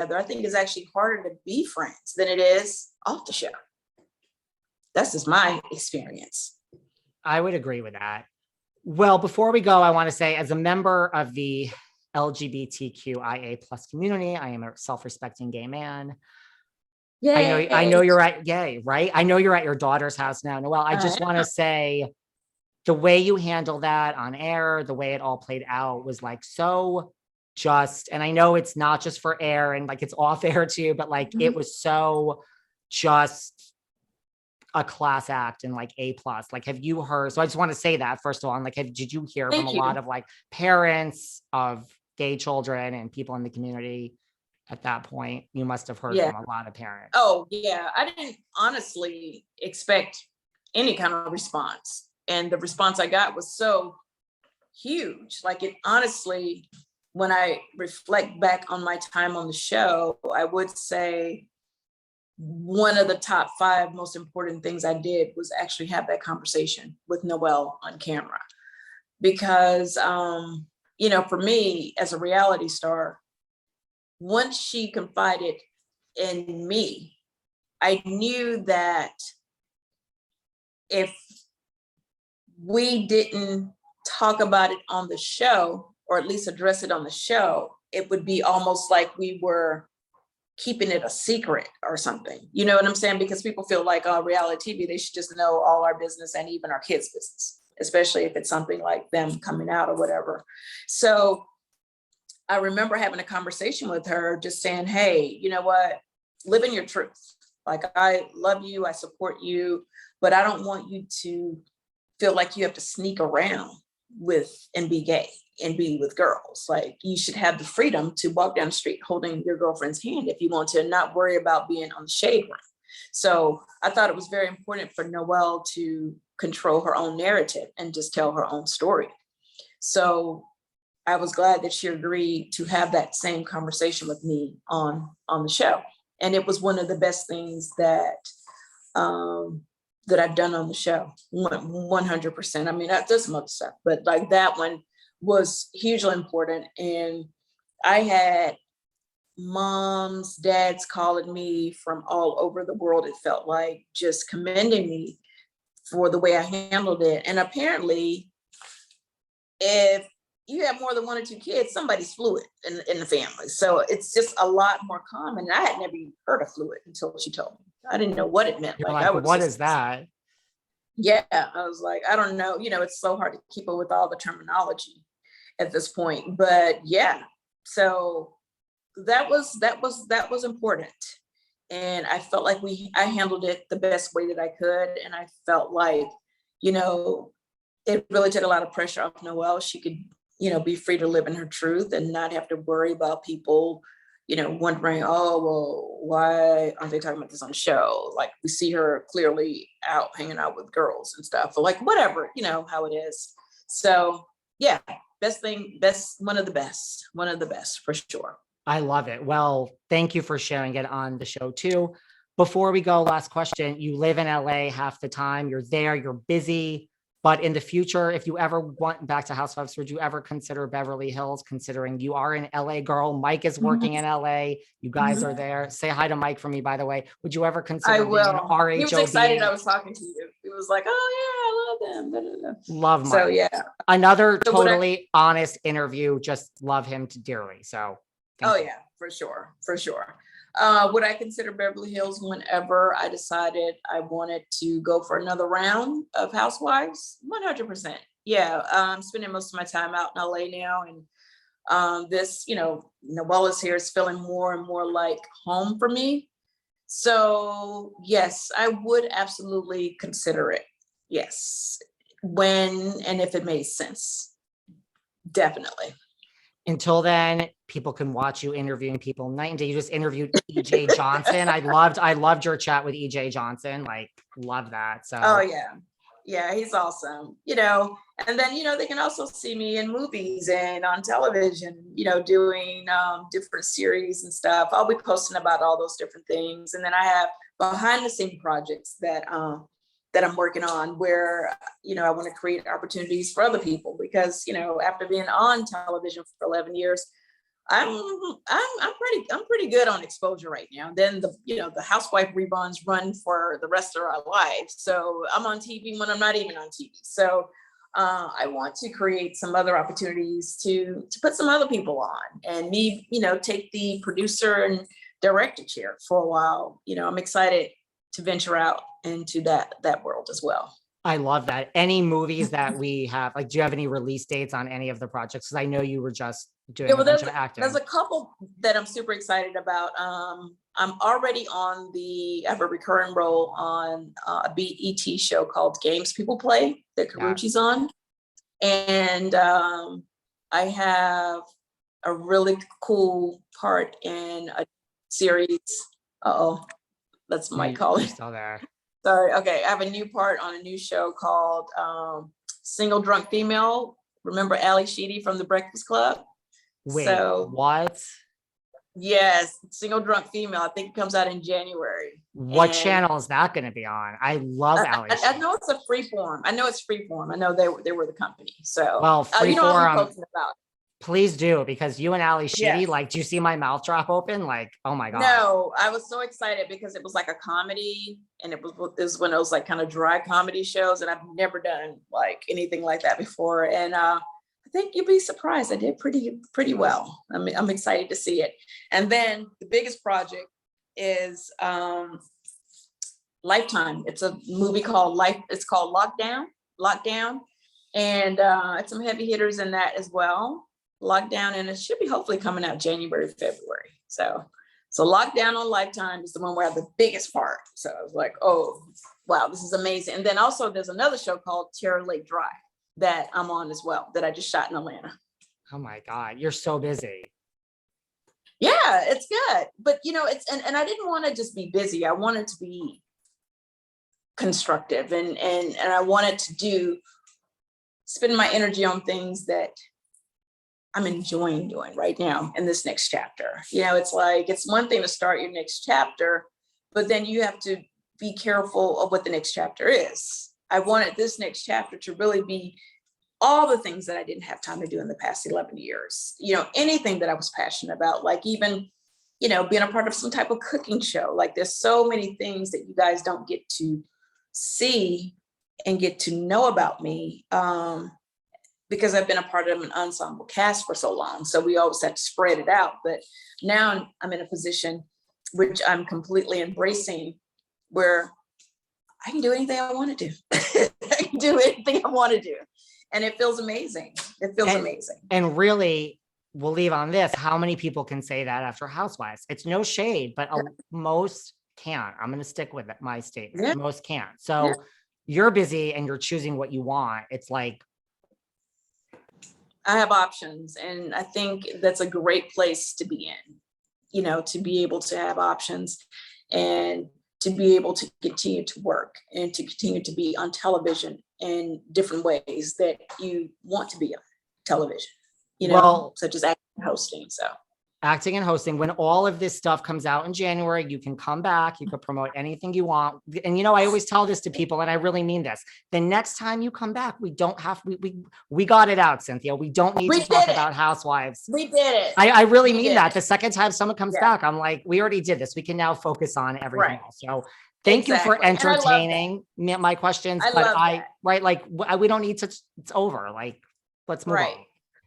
together, I think it's actually harder to be friends than it is off the show. That's just my experience. I would agree with that. Well, before we go, I want to say, as a member of the LGBTQIA plus community, I am a self-respecting gay man. Yay. I know you're at yay, right? I know you're at your daughter's house now, Noelle. I just want to say the way you handle that on air, the way it all played out was like so just, and I know it's not just for air and like it's off air too, but like it was so just a class act and like A+. Like, have you heard? So I just want to say that first of all, and like, did you hear from a lot of like parents of gay children and people in the community at that point? You must have heard from a lot of parents. Oh yeah, I didn't honestly expect any kind of response, and the response I got was so huge. Like, it honestly, when I reflect back on my time on the show, I would say one of the top 5 most important things I did was actually have that conversation with Noelle on camera. Because, for me as a reality star, once she confided in me, I knew that if we didn't talk about it on the show, or at least address it on the show, it would be almost like we were keeping it a secret or something. You know what I'm saying? Because people feel like, oh, reality TV, they should just know all our business and even our kids' business, especially if it's something like them coming out or whatever. So I remember having a conversation with her, just saying, hey, you know what? Live in your truth. Like, I love you, I support you, but I don't want you to feel like you have to sneak around with and be gay and be with girls. Like, you should have the freedom to walk down the street holding your girlfriend's hand if you want to, and not worry about being on the shade room. So I thought it was very important for Noelle to control her own narrative and just tell her own story. So I was glad that she agreed to have that same conversation with me on the show. And it was one of the best things that I've done on the show, 100%. I mean, there's some other stuff, but like that one was hugely important. And I had moms, dads calling me from all over the world, it felt like, just commending me for the way I handled it. And apparently, if you have more than 1 or 2 kids, somebody's fluid in the family. So it's just a lot more common. And I had never even heard of fluid until she told me. I didn't know what it meant. You're like, what is that? Yeah, I was like, I don't know. It's so hard to keep up with all the terminology at this point. But yeah, so that was important. And I felt like I handled it the best way that I could. And I felt like, it really took a lot of pressure off Noelle. She could, be free to live in her truth and not have to worry about people, wondering, oh, well, why aren't they talking about this on the show? Like, we see her clearly out hanging out with girls and stuff, or like, whatever, how it is. So yeah, one of the best for sure. I love it. Well, thank you for sharing it on the show too. Before we go, last question. You live in LA half the time. You're there, you're busy. But in the future, if you ever went back to Housewives, would you ever consider Beverly Hills, considering you are an LA girl? Mike is working in LA. You guys are there. Say hi to Mike for me, by the way. Would you ever consider I will. RHOA? He was excited I was talking to you. He was like, oh yeah, I love them. Da, da, da. Love Mike. So yeah. Another totally honest interview. Just love him dearly. So. Yeah, for sure. Would I consider Beverly Hills whenever I decided I wanted to go for another round of Housewives? 100%. Yeah, I'm spending most of my time out in LA now, and this, Noelle is here is feeling more and more like home for me. So yes, I would absolutely consider it. Yes, when and if it made sense, definitely. Until then, people can watch you interviewing people night and day. You just interviewed EJ Johnson. I loved your chat with EJ Johnson. Like, love that. So. Oh yeah, he's awesome. And then they can also see me in movies and on television. Doing different series and stuff. I'll be posting about all those different things. And then I have behind the scene projects that I'm working on, where, I want to create opportunities for other people, because, after being on television for 11 years, I'm pretty good on exposure right now. Then the housewife reruns run for the rest of our lives. So I'm on TV when I'm not even on TV. So I want to create some other opportunities to put some other people on, and me, take the producer and director chair for a while. I'm excited to venture out into that world as well. I love that. Any movies that we have, like, do you have any release dates on any of the projects? Because I know you were just doing a bunch of acting. There's a couple that I'm super excited about. I'm already I have a recurring role on a BET show called Games People Play that Karuchi's on. And I have a really cool part in a series. That's my calling. Still there. Sorry. Okay. I have a new part on a new show called Single Drunk Female. Remember Ali Sheedy from The Breakfast Club? Wait, what? Yes, Single Drunk Female. I think it comes out in January. What channel is that going to be on? I love Ali Sheedy. I know it's a Freeform. I know they were the company. So, well, Freeform. Please do, because you and Ali Sheedy, like, do you see my mouth drop open? Like, oh my God. No, I was so excited because it was like a comedy, and it was one of those like kind of dry comedy shows, and I've never done like anything like that before. And I think you'd be surprised. I did pretty well. I'm excited to see it. And then the biggest project is Lifetime. It's a movie called It's called Lockdown. And it's some heavy hitters in that as well. Lockdown, and it should be hopefully coming out January, February. So Lockdown on Lifetime is the one where I have the biggest part. So I was like, oh, wow, this is amazing. And then also there's another show called Terror Lake Drive that I'm on as well, that I just shot in Atlanta. Oh my God, you're so busy. Yeah, it's good. But and I didn't want to just be busy. I wanted to be constructive, and I wanted to spend my energy on things that I'm enjoying doing right now in this next chapter. It's like, it's one thing to start your next chapter, but then you have to be careful of what the next chapter is. I wanted this next chapter to really be all the things that I didn't have time to do in the past 11 years. Anything that I was passionate about, like even, being a part of some type of cooking show. Like, there's so many things that you guys don't get to see and get to know about me. Because I've been a part of an ensemble cast for so long. So we always had to spread it out. But now I'm in a position which I'm completely embracing, where I can do anything I want to do. I can do anything I want to do. And it feels amazing. Amazing. And really, we'll leave on this. How many people can say that after Housewives? It's no shade, but most can't. I'm going to stick with my statement. Yeah. Most can't. So you're busy and you're choosing what you want. It's like, I have options, and I think that's a great place to be in, to be able to have options and to be able to continue to work and to continue to be on television in different ways that you want to be on television, such as acting and hosting. So acting and hosting, when all of this stuff comes out in January, you can come back, you can promote anything you want. And, I always tell this to people, and I really mean this. The next time you come back, we don't have, we got it out, Cynthia. We don't need to talk about Housewives. We did it. I really mean that. The second time someone comes back, I'm like, we already did this. We can now focus on everything else. So thank you for entertaining my questions. We don't need to, it's over. Like, let's move on.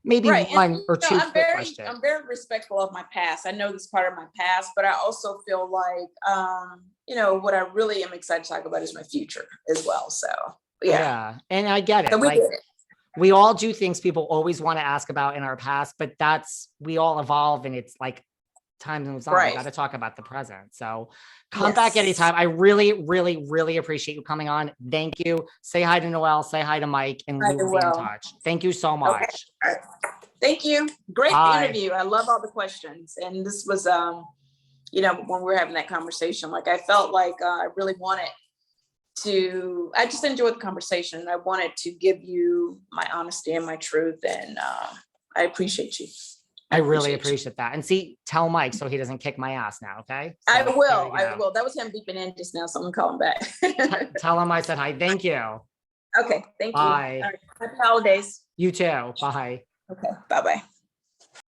Maybe one or two questions. I'm very respectful of my past. I know this is part of my past, but I also feel like, what I really am excited to talk about is my future as well. So, yeah. And I get it. So we all do things people always want to ask about in our past, but we all evolve, and it's like time moves on. We got to talk about the present. So come back anytime. I really, really, really appreciate you coming on. Thank you. Say hi to Noelle, say hi to Mike, and we will be in touch. Thank you so much. Okay. Thank you. Great interview. I love all the questions. And this was, when we were having that conversation, like, I felt like I really wanted I just enjoyed the conversation. I wanted to give you my honesty and my truth. And I appreciate you. I really appreciate that. And tell Mike so he doesn't kick my ass now, okay? So, I will. That was him beeping in just now, so I'm gonna call him back. Tell him I said hi. Thank you. Okay, thank you. Bye. All right. Happy holidays. You too. Bye. Okay, bye-bye.